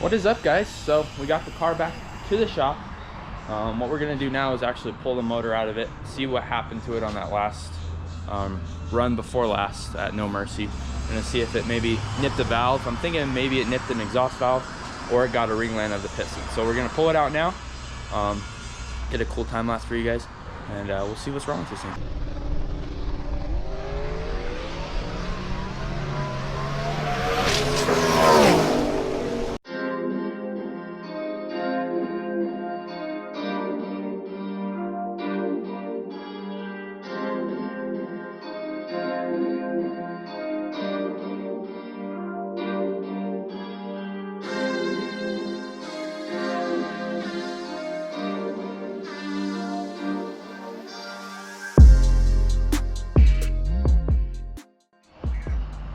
What is up, guys? So we got the car back to the shop. What we're gonna do now is actually pull the motor out of it, see what happened to it on that last run before last at No Mercy. We're gonna see if it maybe nipped a valve. I'm thinking maybe it nipped an exhaust valve or it got a ring land of the piston. So we're gonna pull it out now, get a cool time lapse for you guys, and we'll see what's wrong with this thing.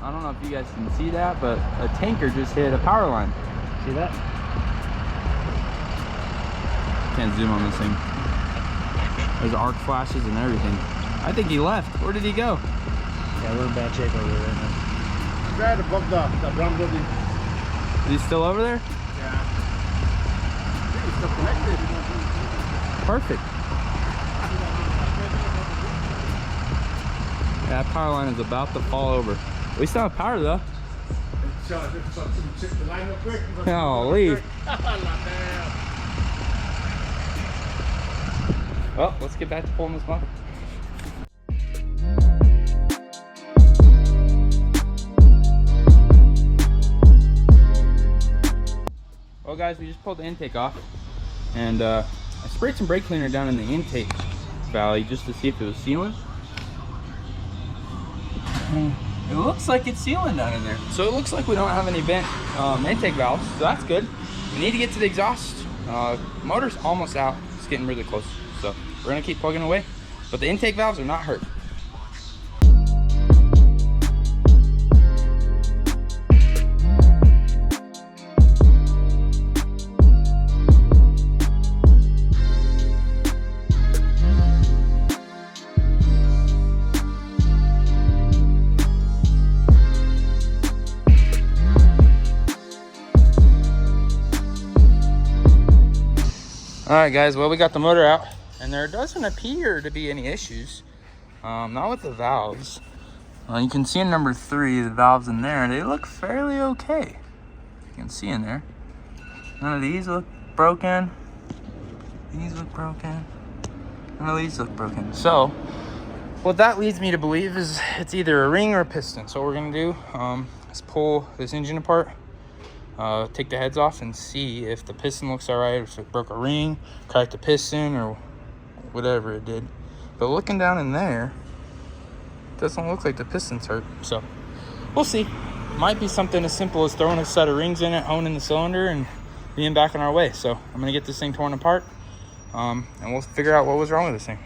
I don't know if you guys can see that, but a tanker just hit a power line. See that? Can't zoom on this thing. There's arc flashes and everything. I think he left. Where did he go? Yeah, we're in bad shape over there right now. Try to book the brown building. Is he still over there? Yeah. He's still connected. Perfect. Yeah, that power line is about to fall over. We still have power though. Holy. Well, let's get back to pulling this motor. Well guys, we just pulled the intake off, and I sprayed some brake cleaner down in the intake valley just to see if it was sealing. It looks like it's sealing down in there. So it looks like we don't have any vent intake valves, so that's good. We need to get to the exhaust. Motor's almost out. It's getting really close. So we're gonna keep plugging away. But the intake valves are not hurt. All right, guys, well, we got the motor out, and there doesn't appear to be any issues, not with the valves. You can see in number 3, the valves in there, they look fairly okay. You can see in there. None of these look broken. These look broken. None of these look broken. So what that leads me to believe is it's either a ring or a piston. So what we're gonna do is pull this engine apart, take the heads off and see if the piston looks all right, if it broke a ring, cracked the piston, or whatever it did. But looking down in there, it doesn't look like the piston's hurt. So we'll see. Might be something as simple as throwing a set of rings in it, honing the cylinder, and being back on our way. So I'm gonna get this thing torn apart, and we'll figure out what was wrong with this thing.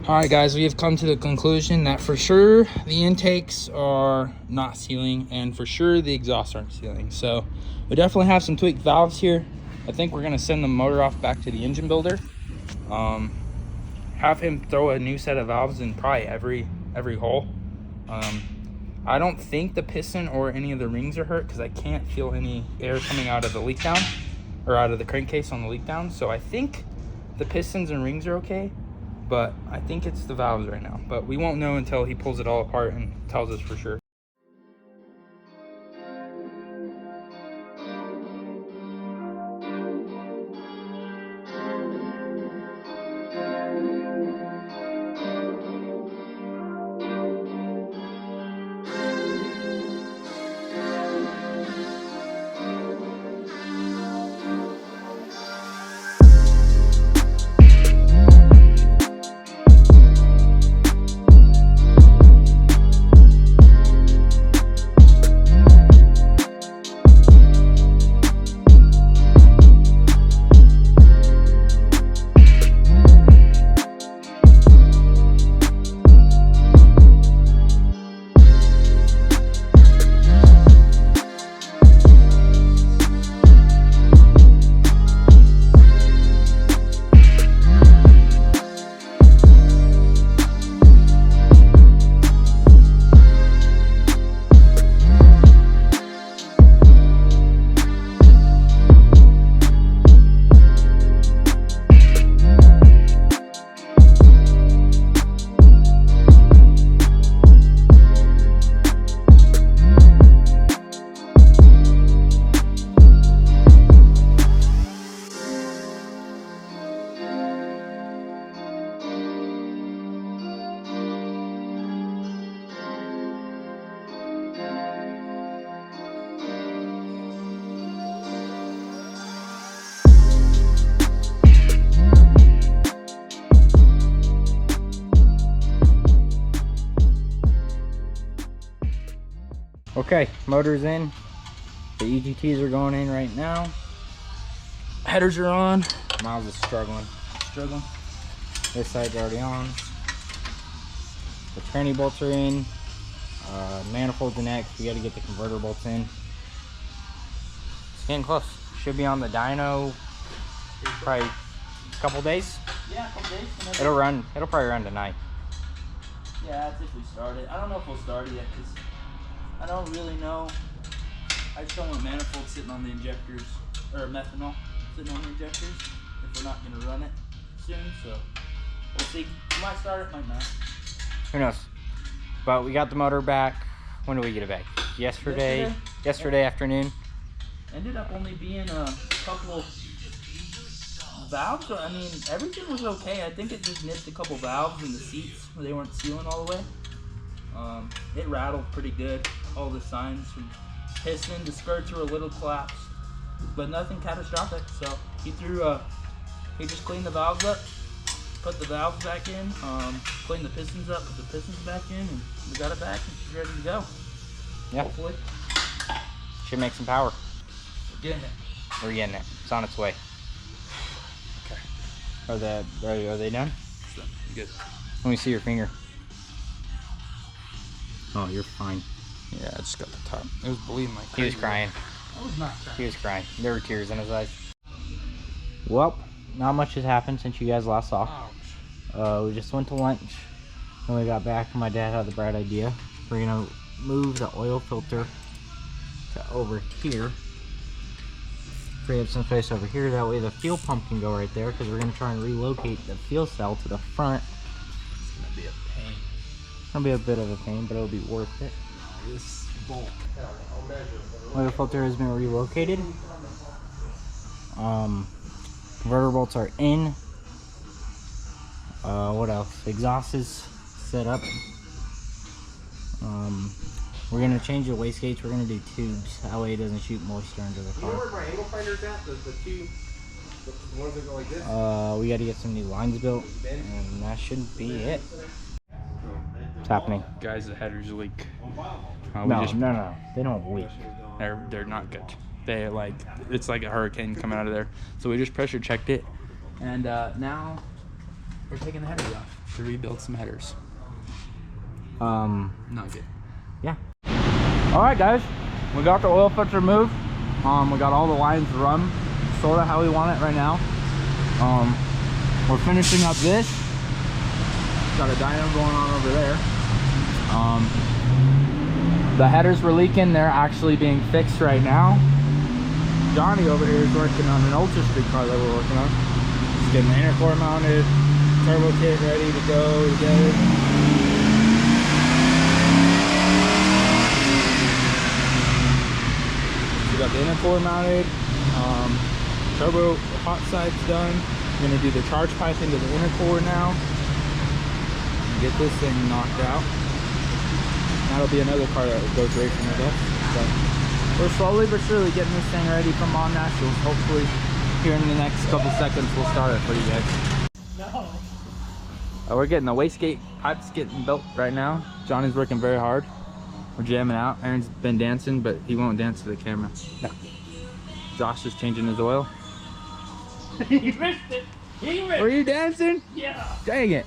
All right, guys, we have come to the conclusion that for sure the intakes are not sealing, and for sure the exhausts aren't sealing. So we definitely have some tweaked valves here. I think we're gonna send the motor off back to the engine builder, have him throw a new set of valves in probably every hole. I don't think the piston or any of the rings are hurt because I can't feel any air coming out of the leak down, or out of the crankcase on the leak down. So I think the pistons and rings are okay, but I think it's the valves right now. But we won't know until he pulls it all apart and tells us for sure. Okay, motor's in. The EGTs are going in right now. Headers are on. Miles is struggling. This side's already on. The tranny bolts are in. Manifolds are next. We got to get the converter bolts in. It's getting close. Should be on the dyno probably a couple days. Yeah, a couple days. It'll run. It'll probably run tonight. Yeah, that's if we start it. I don't know if we'll start it yet because I don't really know. I just don't want manifolds sitting on the injectors or methanol sitting on the injectors if we're not going to run it soon. So we'll see. We might start it, might not. Who knows? But we got the motor back. When did we get it back? Yesterday afternoon. Ended up only being a couple valves. I mean, everything was okay. I think it just nipped a couple valves in the seats where they weren't sealing all the way. It rattled pretty good. All the signs from piston, the skirts were a little collapsed, but nothing catastrophic. So he just cleaned the valves up, put the valves back in, cleaned the pistons up, put the pistons back in, and we got it back and she's ready to go. Yeah. Hopefully. Should make some power. We're getting it. We're getting it. It's on its way. Okay. Are they done? It's done. Good. Let me see your finger. Oh, you're fine. Yeah, I just got the top. It was bleeding like He was crazy. crying. I was not trying. He was crying. There were tears in his eyes. Well, not much has happened since you guys last saw. We just went to lunch. When we got back, my dad had the bright idea. We're gonna move the oil filter to over here. Free up some space over here. That way the fuel pump can go right there, because we're gonna try and relocate the fuel cell to the front. It's gonna be a pain. It'll be a bit of a pain, but it'll be worth it. This bolt. Oil filter has been relocated. Converter bolts are in. What else? Exhaust is set up. We're gonna change the wastegates. We're gonna do tubes. That way it doesn't shoot moisture into the You know car. where my angle finder's at? The two, the ones that go like this? We got to get some new lines built, and that should be it. What's happening? Guys, the headers leak. No. They don't leak. They're not good. They it's like a hurricane coming out of there. So we just pressure checked it, and now we're taking the headers off to rebuild some headers. Not good. Yeah. All right, guys. We got the oil filter moved. We got all the lines run, sort of how we want it right now. We're finishing up this. Got a dyno going on over there. The headers were leaking. They're actually being fixed right now. Johnny over here is working on an Ultra Street car that we're working on. Just getting the intercore mounted, turbo kit ready to go together. We got the intercore mounted, turbo hot side's done. We're gonna do the charge pipe into the intercore now. Get this thing knocked out. That'll be another car that goes racing with us. So we're slowly but surely getting this thing ready from on nationals. Hopefully here in the next couple seconds we'll start it for you guys. No. We're getting the wastegate pipes getting built right now. Johnny's working very hard. We're jamming out. Aaron's been dancing, but he won't dance to the camera. No. Josh is changing his oil. You missed it. Were you dancing? Yeah. Dang it.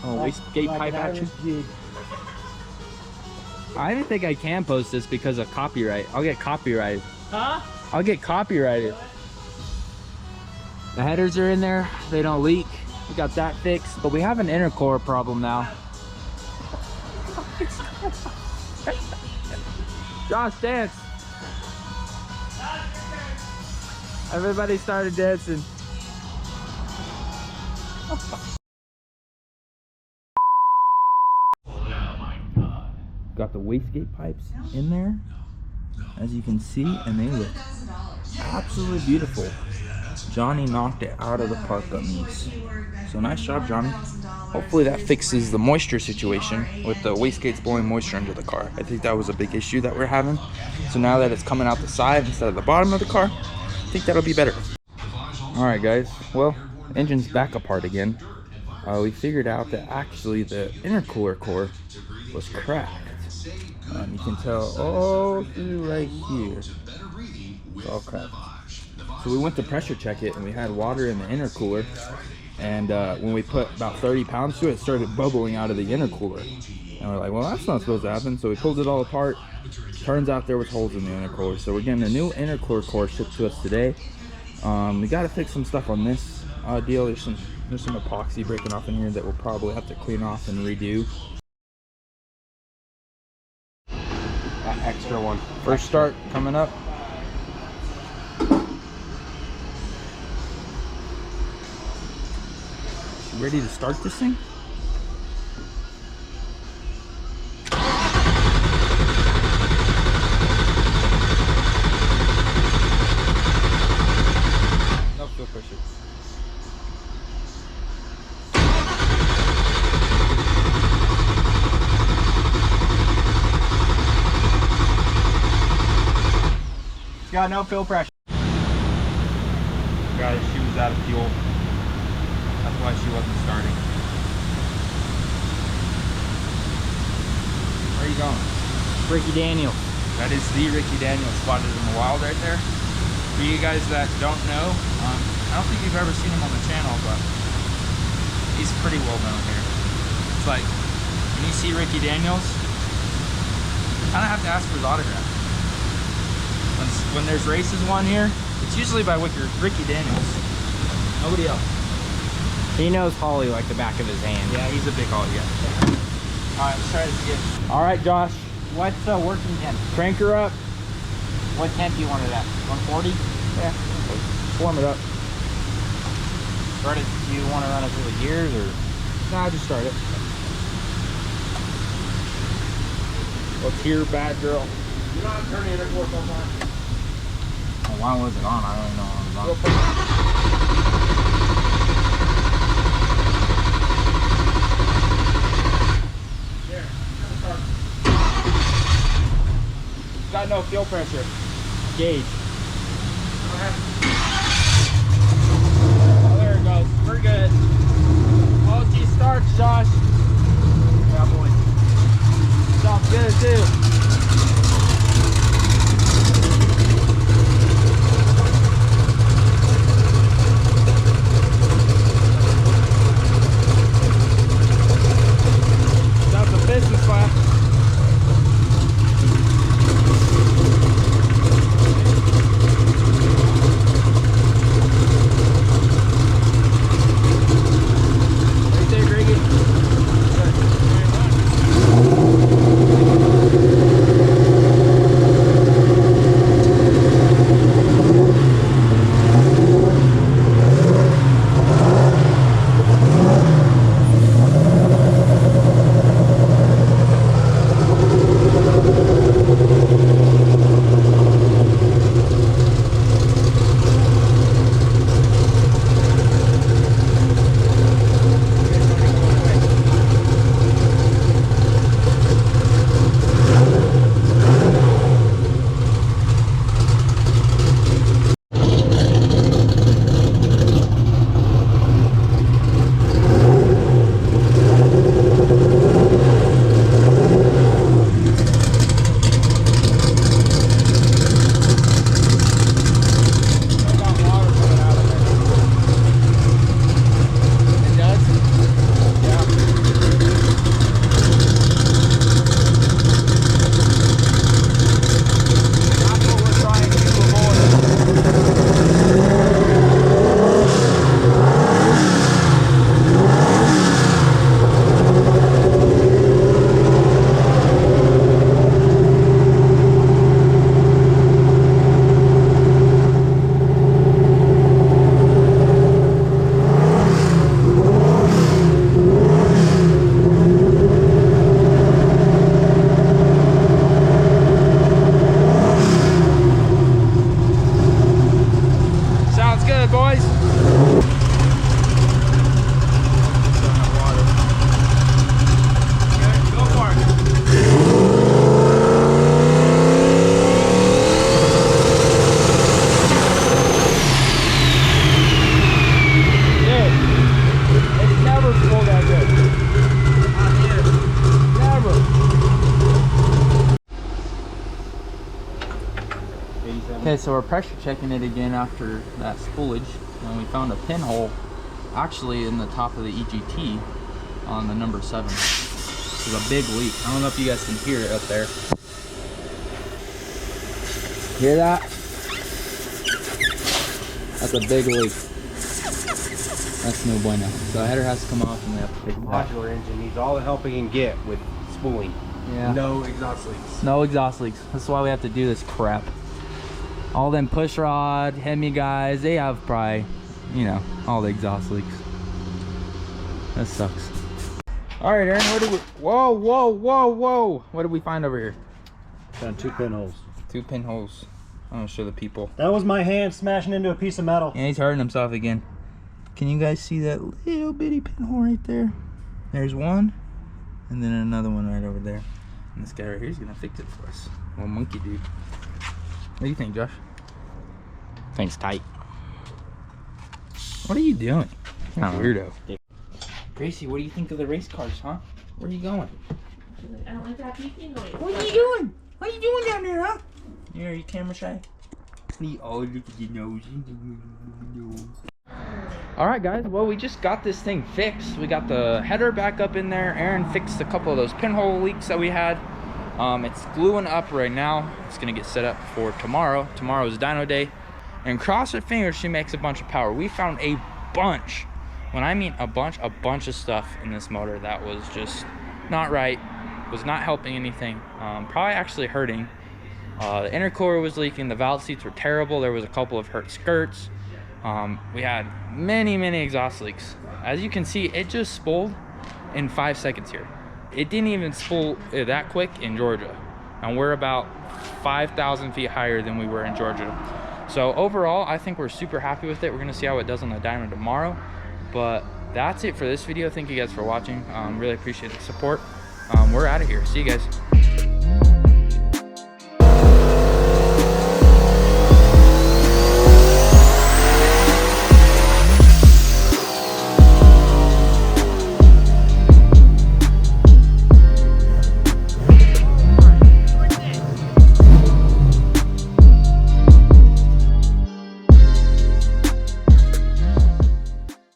Oh, wastegate pipe action. I don't think I can post this because of copyright. I'll get copyrighted. Huh? I'll get copyrighted. The headers are in there. They don't leak. We got that fixed, but we have an intercore problem now. Josh, dance. Everybody started dancing. Got the wastegate pipes in there, as you can see, and they look absolutely beautiful. Johnny knocked it out of the park on these. So nice job, Johnny. Hopefully that fixes the moisture situation with the wastegates blowing moisture into the car. I think that was a big issue that we're having. So now that it's coming out the side instead of the bottom of the car, I think that'll be better. All right, guys. Well, engine's back apart again. We figured out that actually the intercooler core was cracked. You can tell all through right here. It's all cracked. So we went to pressure check it, and we had water in the intercooler. And when we put about 30 pounds to it, it started bubbling out of the intercooler. And we're like, well, that's not supposed to happen. So we pulled it all apart. Turns out there was holes in the intercooler. So we're getting a new intercooler core shipped to us today. We got to fix some stuff on this deal. There's some epoxy breaking off in here that we'll probably have to clean off and redo. That extra one. First start coming up. You ready to start this thing? No fuel pressure. It's got no fuel pressure. Guys, she was out of fuel. That's why she wasn't starting. Where are you going? Ricky Daniel. That is the Ricky Daniel spotted in the wild right there. For you guys that don't know, I don't think you've ever seen him on the channel, but he's pretty well known here. It's like, when you see Ricky Daniels, you kind of have to ask for his autograph. When there's races won here, it's usually by Ricky Daniels. Nobody else. He knows Holly like the back of his hand. Yeah, he's a big Holly guy. All right, let's try this again. All right, Josh. What's working temp? Crank her up. What temp do you want it at? 140? Yeah. Warm it up. Start it. Do you want to run it through the gears or? Nah, just start it. Let's hear bad girl. You don't have to turn the intercourse on. Oh, why was it on? I don't even know why it was on. Got no fuel pressure. Gauge. Oh, there it goes. We're good. Oh, she starts, Josh. Yeah, boy. Sounds good too. That's a business class. Right there, Greggy. Good. Okay, so we're pressure checking it again after that spoolage, and we found a pinhole actually in the top of the EGT on the number 7. This is a big leak. I don't know if you guys can hear it up there. Hear that? That's a big leak. That's no bueno. So the header has to come off and we have to fix that. Modular engine needs all the help it can get with spooling. Yeah. No exhaust leaks. No exhaust leaks. That's why we have to do this crap. All them push rod, Hemi guys, they have probably, you know, all the exhaust leaks. That sucks. All right, Aaron, what do we, whoa, whoa, whoa, whoa. What did we find over here? Found 2 pinholes. 2 pinholes. I'm gonna show the people. That was my hand smashing into a piece of metal. Yeah, he's hurting himself again. Can you guys see that little bitty pinhole right there? There's one, and then another one right over there. And this guy right here is gonna fix it for us. Little monkey dude. What do you think, Josh? Thing's tight. What are you doing? Kind of weirdo. Gracie, what do you think of the race cars, huh? Where are you going? I don't like that beeping noise. What are you doing? What are you doing down there, huh? Are you camera shy? Oh, look at your nose. Alright guys, well we just got this thing fixed. We got the header back up in there. Aaron fixed a couple of those pinhole leaks that we had. It's gluing up right now. It's gonna get set up for tomorrow. Tomorrow's dyno day. And cross your fingers she makes a bunch of power. We found a bunch, when I mean a bunch of stuff in this motor that was just not right, was not helping anything, probably actually hurting. The intercooler was leaking, the valve seats were terrible, there was a couple of hurt skirts. We had many exhaust leaks. As you can see, it just spooled in 5 seconds here. It didn't even spool that quick in Georgia, and we're about 5,000 feet higher than we were in Georgia. So overall, I think we're super happy with it. We're gonna see how it does on the dyno tomorrow, but that's it for this video. Thank you guys for watching. Really appreciate the support. We're out of here. See you guys.